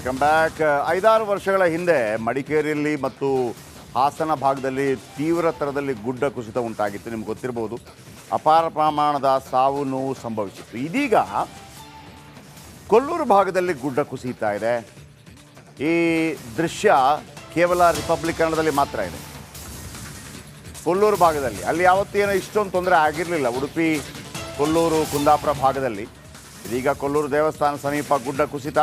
Welcome back. 5-6 ವರ್ಷಗಳ ಹಿಂದೆ ಮಡಿಕೇರಿಯಲ್ಲಿ ಮತ್ತು ಹಾಸನ ಭಾಗದಲ್ಲಿ ತೀವ್ರತರದಲ್ಲಿ ಗುಡ್ಡ ಕುಸಿತ ಉಂಟಾಗಿತ್ತು. ನಿಮ್ಗೆ ಗೊತ್ತಿರಬಹುದು. ಅಪಾರ ಪ್ರಮಾಣದ ಸಾವು ನೋವು ಸಂಭವಿಸಿತ್ತು. ಇದೀಗ ಕೊಲ್ಲೂರು ಭಾಗದಲ್ಲಿ ಗುಡ್ಡ ಕುಸಿತಾ ಇದೆ. ಈ ದೃಶ್ಯ ಕೇವಲ ರಿಪಬ್ಲಿಕ್ ಕನ್ನಡದಲ್ಲಿ ಮಾತ್ರ ಇದೆ. ಕೊಲ್ಲೂರು ಭಾಗದಲ್ಲಿ ಅಲ್ಲಿ ಯಾವತ್ತೂ ಏನೋ ಇಷ್ಟೊಂದು ತೊಂದರೆ ಆಗಿರಲಿಲ್ಲ. ಉಡುಪಿ, ಕೊಲ್ಲೂರು, ಕುಂದಾಪುರ ಭಾಗದಲ್ಲಿ. ಇದೀಗ ಕೊಲ್ಲೂರು ದೇವಸ್ಥಾನ ಸಮೀಪ ಗುಡ್ಡ ಕುಸಿತ.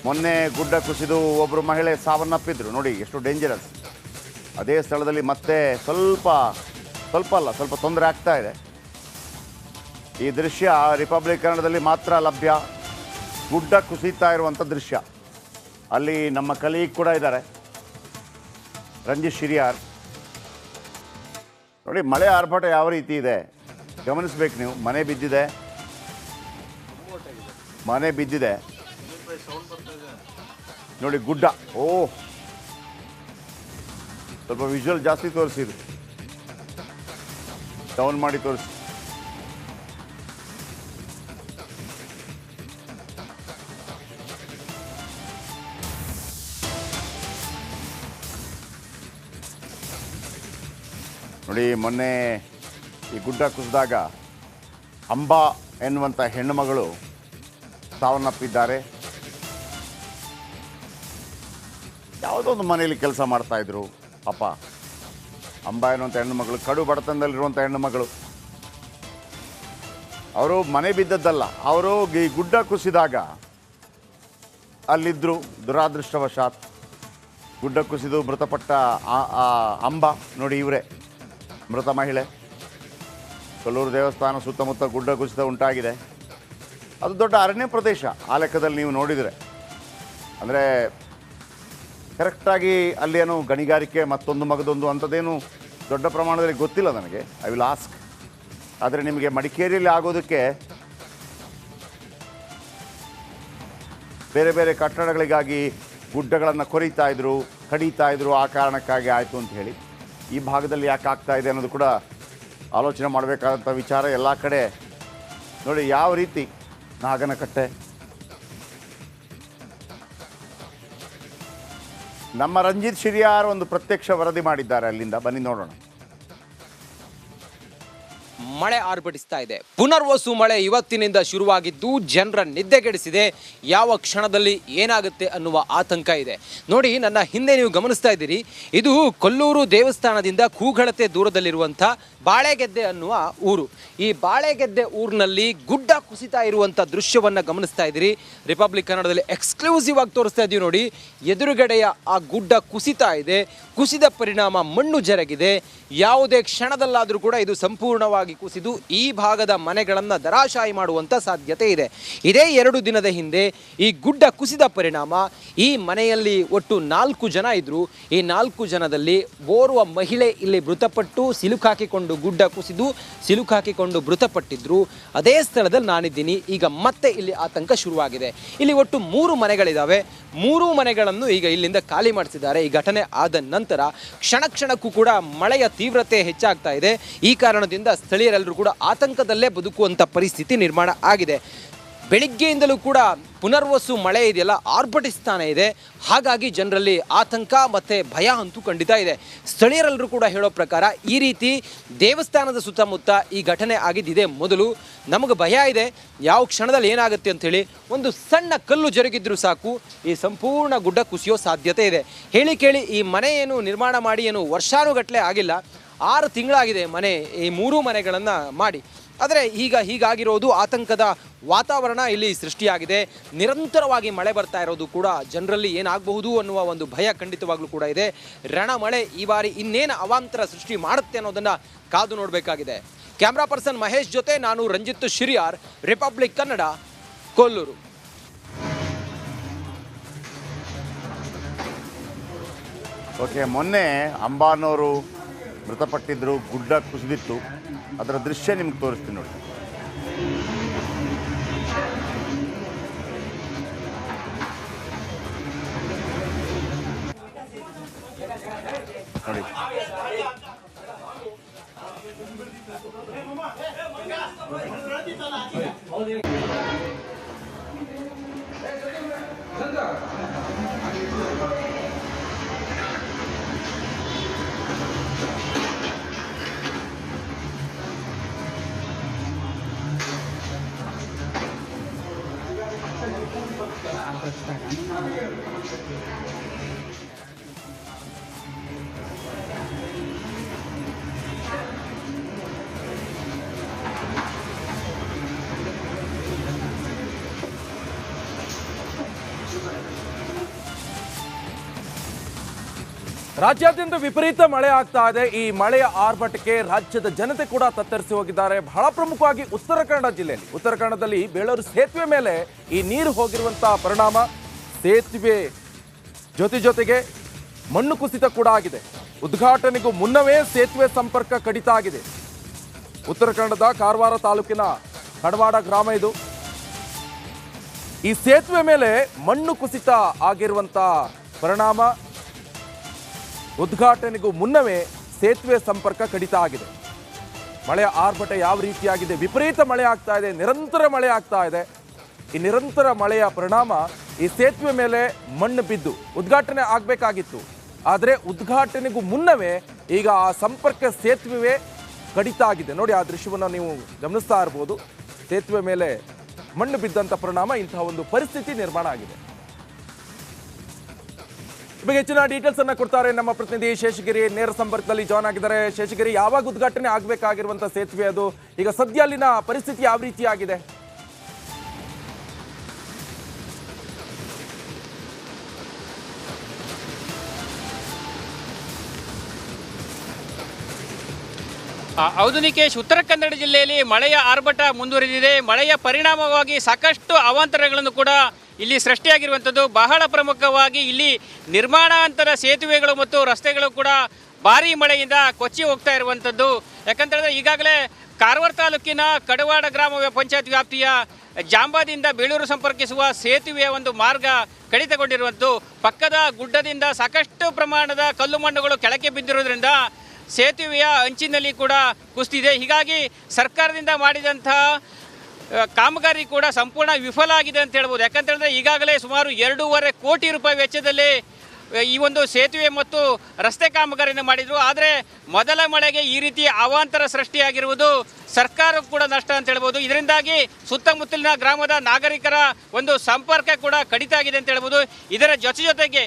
ಮೊನ್ನೆ ಗುಡ್ಡ ಕುಸಿದು ಒಬ್ಬರು ಮಹಿಳೆ ಸಾವನ್ನಪ್ಪಿದ್ರು. ನೋಡಿ ಎಷ್ಟು ಡೇಂಜರಸ್. ಅದೇ ಸ್ಥಳದಲ್ಲಿ ಮತ್ತೆ ಸ್ವಲ್ಪ ತೊಂದರೆ ಆಗ್ತಾ ಇದೆ. ಈ ದೃಶ್ಯ ರಿಪಬ್ಲಿಕ್ ಕನ್ನಡದಲ್ಲಿ ಮಾತ್ರ ಲಭ್ಯ. ಗುಡ್ಡ ಕುಸಿತಾ ಇರುವಂಥ ದೃಶ್ಯ. ಅಲ್ಲಿ ನಮ್ಮ ಕಲೀಗ್ ಕೂಡ ಇದ್ದಾರೆ, ರಂಜಿತ್ ಶಿರಿಯಾರ್. ನೋಡಿ ಮಳೆ ಆರ್ಭಟ ಯಾವ ರೀತಿ ಇದೆ ಗಮನಿಸ್ಬೇಕು ನೀವು. ಮನೆ ಬಿದ್ದಿದೆ ನೋಡಿ ಗುಡ್ಡ. ಸ್ವಲ್ಪ ವಿಜುವಲ್ ಜಾಸ್ತಿ ತೋರಿಸಿದ್ರು, ಡೌನ್ ಮಾಡಿ ತೋರಿಸಿ. ನೋಡಿ ಮೊನ್ನೆ ಈ ಗುಡ್ಡ ಕುಸಿದಾಗ ಅಂಬಾ ಎನ್ನುವಂಥ ಹೆಣ್ಣುಮಗಳು ಸಾವನ್ನಪ್ಪಿದ್ದಾರೆ. ಯಾವುದೋ ಒಂದು ಮನೆಯಲ್ಲಿ ಕೆಲಸ ಮಾಡ್ತಾಯಿದ್ರು ಪಾಪ. ಅಂಬಾ ಎನ್ನುವಂಥ ಹೆಣ್ಣುಮಗಳು ಕಡು ಬಡತನದಲ್ಲಿರುವಂಥ ಹೆಣ್ಣುಮಗಳು. ಅವರು ಮನೆ ಬಿದ್ದದ್ದಲ್ಲ, ಅವರು ಈ ಗುಡ್ಡ ಕುಸಿದಾಗ ಅಲ್ಲಿದ್ದರು. ದುರಾದೃಷ್ಟವಶಾತ್ ಗುಡ್ಡ ಕುಸಿದು ಮೃತಪಟ್ಟ ಅಂಬಾ ನೋಡಿ ಇವರೇ ಮೃತ ಮಹಿಳೆ. ಕೊಲ್ಲೂರು ದೇವಸ್ಥಾನ ಸುತ್ತಮುತ್ತ ಗುಡ್ಡ ಕುಸಿತ ಉಂಟಾಗಿದೆ. ಅದು ದೊಡ್ಡ ಅರಣ್ಯ ಪ್ರದೇಶ ಆ ಲೆಕ್ಕದಲ್ಲಿ ನೀವು ನೋಡಿದರೆ. ಅಂದರೆ ಕರೆಕ್ಟಾಗಿ ಅಲ್ಲೇನು ಗಣಿಗಾರಿಕೆ ಮತ್ತೊಂದು ಮಗದೊಂದು ಅಂಥದ್ದೇನು ದೊಡ್ಡ ಪ್ರಮಾಣದಲ್ಲಿ ಗೊತ್ತಿಲ್ಲ ನನಗೆ. I will ask. ಆದರೆ ನಿಮಗೆ ಮಡಿಕೇರಿಯಲ್ಲಿ ಆಗೋದಕ್ಕೆ ಬೇರೆ ಬೇರೆ ಕಟ್ಟಡಗಳಿಗಾಗಿ ಗುಡ್ಡಗಳನ್ನು ಕಡಿತಾ ಇದ್ರು, ಆ ಕಾರಣಕ್ಕಾಗಿ ಆಯಿತು ಅಂತ ಹೇಳಿ. ಈ ಭಾಗದಲ್ಲಿ ಯಾಕೆ ಆಗ್ತಾ ಇದೆ ಅನ್ನೋದು ಕೂಡ ಆಲೋಚನೆ ಮಾಡಬೇಕಾದಂಥ ವಿಚಾರ. ಎಲ್ಲ ಕಡೆ ನೋಡಿ ಯಾವ ರೀತಿ ನಾಗನಕಟ್ಟೆ. ನಮ್ಮ ರಂಜಿತ್ ಶಿರಿಯಾರ್ ಒಂದು ಪ್ರತ್ಯಕ್ಷ ವರದಿ ಮಾಡಿದ್ದಾರೆ ಅಲ್ಲಿಂದ, ಬನ್ನಿ ನೋಡೋಣ. ಮಳೆ ಆರ್ಭಟಿಸ್ತಾ ಇದೆ. ಪುನರ್ವಸು ಮಳೆ ಇವತ್ತಿನಿಂದ ಶುರುವಾಗಿದ್ದು ಜನರ ನಿದ್ದೆಗೆಡಿಸಿದೆ. ಯಾವ ಕ್ಷಣದಲ್ಲಿ ಏನಾಗುತ್ತೆ ಅನ್ನುವ ಆತಂಕ ಇದೆ. ನೋಡಿ ನನ್ನ ಹಿಂದೆ ನೀವು ಗಮನಿಸ್ತಾ ಇದ್ದೀರಿ, ಇದು ಕೊಲ್ಲೂರು ದೇವಸ್ಥಾನದಿಂದ ಕೂಗಳತೆ ದೂರದಲ್ಲಿರುವಂಥ ಬಾಳೆಗೆದ್ದೆ ಅನ್ನುವ ಊರು. ಈ ಬಾಳೆಗೆದ್ದೆ ಊರಿನಲ್ಲಿ ಗುಡ್ಡ ಕುಸಿತಾ ಇರುವಂಥ ದೃಶ್ಯವನ್ನು ಗಮನಿಸ್ತಾ ಇದ್ದೀರಿ. ರಿಪಬ್ಲಿಕ್ ಕನ್ನಡದಲ್ಲಿ ಎಕ್ಸ್ಕ್ಲೂಸಿವ್ ಆಗಿ ತೋರಿಸ್ತಾ ಇದ್ದೀವಿ ನೋಡಿ. ಎದುರುಗಡೆಯ ಆ ಗುಡ್ಡ ಕುಸಿತಾ ಇದೆ. ಕುಸಿದ ಪರಿಣಾಮ ಮಣ್ಣು ಜರಗಿದೆ. ಯಾವುದೇ ಕ್ಷಣದಲ್ಲಾದರೂ ಕೂಡ ಇದು ಸಂಪೂರ್ಣವಾಗಿ ಕುಸಿದು ಈ ಭಾಗದ ಮನೆಗಳನ್ನು ದರಾಶಾಯಿ ಮಾಡುವಂಥ ಸಾಧ್ಯತೆ ಇದೆ. ಇದೇ 2 ದಿನದ ಹಿಂದೆ ಈ ಗುಡ್ಡ ಕುಸಿದ ಪರಿಣಾಮ ಈ ಮನೆಯಲ್ಲಿ ಒಟ್ಟು 4 ಜನ ಇದ್ದರು. ಈ 4 ಜನದಲ್ಲಿ ಓರ್ವ ಮಹಿಳೆ ಇಲ್ಲಿ ಮೃತಪಟ್ಟು ಸಿಲುಕಾಕಿಕೊಂಡು ಗುಡ್ಡ ಕುಸಿದು ಸಿಲುಕಾಕಿಕೊಂಡು ಮೃತಪಟ್ಟಿದ್ರು. ಅದೇ ಸ್ಥಳದಲ್ಲಿ ನಾನಿದ್ದೀನಿ. ಈಗ ಮತ್ತೆ ಇಲ್ಲಿ ಆತಂಕ ಶುರುವಾಗಿದೆ. ಇಲ್ಲಿ ಒಟ್ಟು 3 ಮನೆಗಳಿದ್ದಾವೆ. 3 ಮನೆಗಳನ್ನು ಈಗ ಇಲ್ಲಿಂದ ಖಾಲಿ ಮಾಡಿಸಿದ್ದಾರೆ. ಈ ಘಟನೆ ಆದ ನಂತರ ಕ್ಷಣಕ್ಕೂ ಕೂಡ ಮಳೆಯ ತೀವ್ರತೆ ಹೆಚ್ಚಾಗ್ತಾ ಇದೆ. ಈ ಕಾರಣದಿಂದ ಸ್ಥಳೀಯರೆಲ್ಲರೂ ಕೂಡ ಆತಂಕದಲ್ಲೇ ಬದುಕುವಂಥ ಪರಿಸ್ಥಿತಿ ನಿರ್ಮಾಣ ಆಗಿದೆ. ಬೆಳಿಗ್ಗೆಯಿಂದಲೂ ಕೂಡ ಪುನರ್ವಸು ಮಳೆ ಇದೆಯಲ್ಲ ಆರ್ಭಟಿಸ್ತಾನೆ ಇದೆ. ಹಾಗಾಗಿ ಜನರಲ್ಲಿ ಆತಂಕ ಮತ್ತು ಭಯ ಅಂತೂ ಖಂಡಿತ ಇದೆ. ಸ್ಥಳೀಯರೆಲ್ಲರೂ ಕೂಡ ಹೇಳೋ ಪ್ರಕಾರ ಈ ರೀತಿ ದೇವಸ್ಥಾನದ ಸುತ್ತಮುತ್ತ ಈ ಘಟನೆ ಆಗಿದ್ದಿದೆ ಮೊದಲು. ನಮಗೆ ಭಯ ಇದೆ ಯಾವ ಕ್ಷಣದಲ್ಲಿ ಏನಾಗುತ್ತೆ ಅಂಥೇಳಿ. ಒಂದು ಸಣ್ಣ ಕಲ್ಲು ಜರುಗಿದ್ರೂ ಸಾಕು ಈ ಸಂಪೂರ್ಣ ಗುಡ್ಡ ಕುಸಿಯೋ ಸಾಧ್ಯತೆ ಇದೆ. ಹೇಳಿ ಕೇಳಿ ಈ ಮನೆ ಏನು ನಿರ್ಮಾಣ ಮಾಡಿ ಏನು ವರ್ಷಾನುಗಟ್ಟಲೆ ಆಗಿಲ್ಲ, 6 ತಿಂಗಳಾಗಿದೆ ಮನೆ, ಈ 3 ಮನೆಗಳನ್ನು ಮಾಡಿ. ಆದರೆ ಹೀಗಾಗಿರೋದು ಆತಂಕದ ವಾತಾವರಣ ಇಲ್ಲಿ ಸೃಷ್ಟಿಯಾಗಿದೆ. ನಿರಂತರವಾಗಿ ಮಳೆ ಬರ್ತಾ ಇರೋದು ಕೂಡ ಜನರಲ್ಲಿ ಏನಾಗಬಹುದು ಅನ್ನುವ ಒಂದು ಭಯ ಖಂಡಿತವಾಗ್ಲೂ ಕೂಡ ಇದೆ. ರಣಮಳೆ ಈ ಬಾರಿ ಇನ್ನೇನು ಅವಾಂತರ ಸೃಷ್ಟಿ ಮಾಡುತ್ತೆ ಅನ್ನೋದನ್ನು ಕಾದು ನೋಡಬೇಕಾಗಿದೆ. ಕ್ಯಾಮ್ರಾ ಪರ್ಸನ್ ಮಹೇಶ್ ಜೊತೆ ನಾನು ರಂಜಿತ್ ಶಿರಿಯಾರ್, ರಿಪಬ್ಲಿಕ್ ಕನ್ನಡ, ಕೊಲ್ಲೂರು. ಓಕೆ, ಮೊನ್ನೆ ಅಂಬಾನವರು ಮೃತಪಟ್ಟಿದ್ದರು, ಗುಡ್ಡ ಕುಸಿದಿತ್ತು. ಅದರ ದೃಶ್ಯ ನಿಮ್ಗೆ ತೋರಿಸ್ತೀನಿ ನೋಡಿ. ನೋಡಿ ರಾಜ್ಯಾದ್ಯಂತ ವಿಪರೀತ ಮಳೆ ಆಗ್ತಾ ಇದೆ. ಈ ಮಳೆಯ ಆರ್ಭಟಕ್ಕೆ ರಾಜ್ಯದ ಜನತೆ ಕೂಡ ತತ್ತರಿಸಿ ಹೋಗಿದ್ದಾರೆ. ಬಹಳ ಪ್ರಮುಖವಾಗಿ ಉತ್ತರ ಕನ್ನಡ ಜಿಲ್ಲೆಯಲ್ಲಿ, ಉತ್ತರ ಕನ್ನಡದಲ್ಲಿ ಬೇಳೂರು ಸೇತುವೆ ಮೇಲೆ ಈ ನೀರು ಹೋಗಿರುವಂತಹ ಪರಿಣಾಮ ಸೇತುವೆ ಜೊತೆಗೆ ಮಣ್ಣು ಕುಸಿತ ಕೂಡ ಆಗಿದೆ. ಉದ್ಘಾಟನೆಗೂ ಮುನ್ನವೇ ಸೇತುವೆ ಸಂಪರ್ಕ ಕಡಿತ ಆಗಿದೆ. ಉತ್ತರ ಕನ್ನಡದ ಕಾರವಾರ ತಾಲೂಕಿನ ಕಡವಾಡ ಗ್ರಾಮ ಇದು. ಈ ಸೇತುವೆ ಮೇಲೆ ಮಣ್ಣು ಕುಸಿತ ಆಗಿರುವಂತಹ ಪರಿಣಾಮ ಉದ್ಘಾಟನೆಗೂ ಮುನ್ನವೇ ಸೇತುವೆ ಸಂಪರ್ಕ ಕಡಿತ ಆಗಿದೆ. ಮಳೆಯ ಆರ್ಭಟ ಯಾವ ರೀತಿಯಾಗಿದೆ? ವಿಪರೀತ ಮಳೆ ಆಗ್ತಾ ಇದೆ, ನಿರಂತರ ಮಳೆ ಆಗ್ತಾ ಇದೆ. ಈ ನಿರಂತರ ಮಳೆಯ ಪರಿಣಾಮ ಈ ಸೇತುವೆ ಮೇಲೆ ಮಣ್ಣು ಬಿದ್ದು ಉದ್ಘಾಟನೆ ಆಗಬೇಕಾಗಿತ್ತು. ಆದರೆ ಉದ್ಘಾಟನೆಗೂ ಮುನ್ನವೇ ಈಗ ಆ ಸಂಪರ್ಕ ಸೇತುವೆ ಕಡಿತ ಆಗಿದೆ. ನೋಡಿ, ಆ ದೃಶ್ಯವನ್ನು ನೀವು ಗಮನಿಸ್ತಾ ಇರ್ಬೋದು. ಸೇತುವೆ ಮೇಲೆ ಮಣ್ಣು ಬಿದ್ದಂಥ ಪರಿಣಾಮ ಇಂತಹ ಒಂದು ಪರಿಸ್ಥಿತಿ ನಿರ್ಮಾಣ ಆಗಿದೆ. ಬಗ್ಗೆ ಹೆಚ್ಚಿನ ಡೀಟೇಲ್ಸ್ ಅನ್ನ ಕೊಡ್ತಾರೆ ನಮ್ಮ ಪ್ರತಿನಿಧಿ ಶೇಷಗಿರಿ, ನೇರ ಸಂಪರ್ಕದಲ್ಲಿ ಜಾಯ್ನ್ ಆಗಿದ್ದಾರೆ. ಶೇಷಗಿರಿ, ಯಾವಾಗ ಉದ್ಘಾಟನೆ ಆಗಬೇಕಾಗಿರುವಂತಹ ಸೇತುವೆ ಅದು? ಈಗ ಸದ್ಯ ಅಲ್ಲಿನ ಪರಿಸ್ಥಿತಿ ಯಾವ ರೀತಿ ಆಗಿದೆ? ಹೌದು ನಿಕೇಶ್, ಉತ್ತರ ಕನ್ನಡ ಜಿಲ್ಲೆಯಲ್ಲಿ ಮಳೆಯ ಆರ್ಭಟ ಮುಂದುವರಿದಿದೆ. ಮಳೆಯ ಪರಿಣಾಮವಾಗಿ ಸಾಕಷ್ಟು ಅವಾಂತರಗಳನ್ನು ಕೂಡ ಇಲ್ಲಿ ಸೃಷ್ಟಿಯಾಗಿರುವಂಥದ್ದು. ಬಹಳ ಪ್ರಮುಖವಾಗಿ ಇಲ್ಲಿ ನಿರ್ಮಾಣಾಂತರ ಸೇತುವೆಗಳು ಮತ್ತು ರಸ್ತೆಗಳು ಕೂಡ ಭಾರೀ ಮಳೆಯಿಂದ ಕೊಚ್ಚಿ ಹೋಗ್ತಾ ಇರುವಂಥದ್ದು. ಯಾಕಂತೇಳಿದ್ರೆ ಈಗಾಗಲೇ ಕಾರವಾರ ತಾಲೂಕಿನ ಕಡವಾಡ ಗ್ರಾಮ ಪಂಚಾಯತ್ ವ್ಯಾಪ್ತಿಯ ಜಾಂಬಾದಿಂದ ಬೇಳೂರು ಸಂಪರ್ಕಿಸುವ ಸೇತುವೆಯ ಒಂದು ಮಾರ್ಗ ಕಡಿತಗೊಂಡಿರುವಂಥದ್ದು. ಪಕ್ಕದ ಗುಡ್ಡದಿಂದ ಸಾಕಷ್ಟು ಪ್ರಮಾಣದ ಕಲ್ಲು ಮಣ್ಣುಗಳು ಕೆಳಕ್ಕೆ ಬಿದ್ದಿರೋದ್ರಿಂದ ಸೇತುವೆಯ ಅಂಚಿನಲ್ಲಿ ಕೂಡ ಕುಸಿದಿದೆ. ಹೀಗಾಗಿ ಸರ್ಕಾರದಿಂದ ಮಾಡಿದಂತಹ ಕಾಮಗಾರಿ ಕೂಡ ಸಂಪೂರ್ಣ ವಿಫಲ ಆಗಿದೆ ಅಂತ ಹೇಳ್ಬೋದು. ಯಾಕಂತೇಳಿದ್ರೆ ಈಗಾಗಲೇ ಸುಮಾರು 2.5 ಕೋಟಿ ರೂಪಾಯಿ ವೆಚ್ಚದಲ್ಲಿ ಈ ಒಂದು ಸೇತುವೆ ಮತ್ತು ರಸ್ತೆ ಕಾಮಗಾರಿಯನ್ನು ಮಾಡಿದರು. ಆದರೆ ಮೊದಲ ಮಳೆಗೆ ಈ ರೀತಿ ಅವಾಂತರ ಸೃಷ್ಟಿಯಾಗಿರುವುದು ಸರ್ಕಾರಕ್ಕೂ ಕೂಡ ನಷ್ಟ ಅಂತ ಹೇಳ್ಬೋದು. ಇದರಿಂದಾಗಿ ಸುತ್ತಮುತ್ತಲಿನ ಗ್ರಾಮದ ನಾಗರಿಕರ ಒಂದು ಸಂಪರ್ಕ ಕೂಡ ಕಡಿತ ಆಗಿದೆ ಅಂತ ಹೇಳ್ಬೋದು. ಇದರ ಜೊತೆಗೆ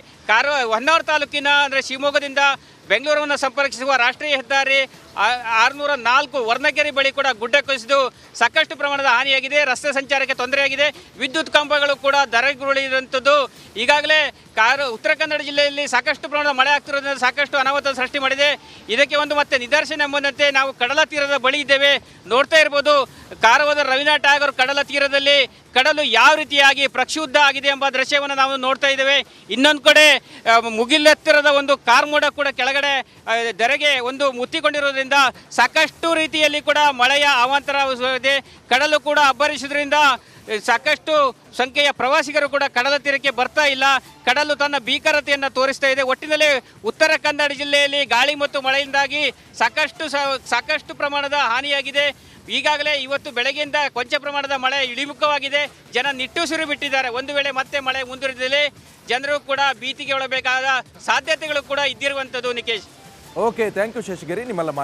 ಹೊನ್ನಾವರ ತಾಲೂಕಿನ ಅಂದರೆ ಶಿವಮೊಗ್ಗದಿಂದ ಬೆಂಗಳೂರನ್ನು ಸಂಪರ್ಕಿಸುವ ರಾಷ್ಟ್ರೀಯ ಹೆದ್ದಾರಿ 604 ವರ್ಣಗೆರೆ ಬಳಿ ಕೂಡ ಗುಡ್ಡ ಕುಸಿದು ಸಾಕಷ್ಟು ಪ್ರಮಾಣದ ಹಾನಿಯಾಗಿದೆ. ರಸ್ತೆ ಸಂಚಾರಕ್ಕೆ ತೊಂದರೆಯಾಗಿದೆ. ವಿದ್ಯುತ್ ಕಂಬಗಳು ಕೂಡ ಧರೆಗುರುಳಿರುವಂಥದ್ದು. ಈಗಾಗಲೇ ಉತ್ತರ ಕನ್ನಡ ಜಿಲ್ಲೆಯಲ್ಲಿ ಸಾಕಷ್ಟು ಪ್ರಮಾಣದ ಮಳೆ ಆಗ್ತಿರೋದ್ರಿಂದ ಸಾಕಷ್ಟು ಅನಾಹುತ ಸೃಷ್ಟಿ ಮಾಡಿದೆ. ಇದಕ್ಕೆ ಒಂದು ಮತ್ತೆ ನಿದರ್ಶನ ಎಂಬಂತೆ ನಾವು ಕಡಲ ತೀರದ ಬಳಿ ಇದ್ದೇವೆ. ನೋಡ್ತಾ ಇರ್ಬೋದು, ಕಾರವಾರದ ರವೀಂದ್ರನಾಥ್ ಟ್ಯಾಗೋರ್ ಕಡಲ ತೀರದಲ್ಲಿ ಕಡಲು ಯಾವ ರೀತಿಯಾಗಿ ಪ್ರಕ್ಷುಬ್ಧ ಆಗಿದೆ ಎಂಬ ದೃಶ್ಯವನ್ನು ನಾವು ನೋಡ್ತಾ ಇದ್ದೇವೆ. ಇನ್ನೊಂದು ಕಡೆ ಮುಗಿಲೆತ್ತರದ ಒಂದು ಕಾರ್ಮೋಡ ಕೂಡ ಕೆಳಗಡೆ ಧರೆಗೆ ಒಂದು ಮುತ್ತಿಕೊಂಡಿರೋದ್ರಿಂದ ಸಾಕಷ್ಟು ರೀತಿಯಲ್ಲಿ ಕೂಡ ಮಳೆಯ ಅವಾಂತರ ಇದೆ. ಕಡಲು ಕೂಡ ಅಬ್ಬರಿಸುವುದರಿಂದ ಸಾಕಷ್ಟು ಸಂಖ್ಯೆಯ ಪ್ರವಾಸಿಗರು ಕೂಡ ಕಡಲ ತೀರಕ್ಕೆ ಬರ್ತಾ ಇಲ್ಲ. ಕಡಲು ತನ್ನ ಭೀಕರತೆಯನ್ನು ತೋರಿಸ್ತಾ ಇದೆ. ಒಟ್ಟಿನಲ್ಲಿ ಉತ್ತರ ಕನ್ನಡ ಜಿಲ್ಲೆಯಲ್ಲಿ ಗಾಳಿ ಮತ್ತು ಮಳೆಯಿಂದಾಗಿ ಸಾಕಷ್ಟು ಪ್ರಮಾಣದ ಹಾನಿಯಾಗಿದೆ. ಈಗಾಗಲೇ ಇವತ್ತು ಬೆಳಗ್ಗೆಯಿಂದ ಕೊಂಚ ಪ್ರಮಾಣದ ಮಳೆ ಇಳಿಮುಖವಾಗಿದೆ. ಜನ ನಿಟ್ಟುಸಿರು ಬಿಟ್ಟಿದ್ದಾರೆ. ಒಂದು ವೇಳೆ ಮತ್ತೆ ಮಳೆ ಮುಂದುವರಿದಲ್ಲಿ ಜನರು ಕೂಡ ಭೀತಿಗೆ ಒಳಬೇಕಾದ ಸಾಧ್ಯತೆಗಳು ಕೂಡ ಇದ್ದಿರುವಂಥದ್ದು. Nikesh, okay, thank you Sheshagiri, ನಿಮ್ಮೆಲ್ಲ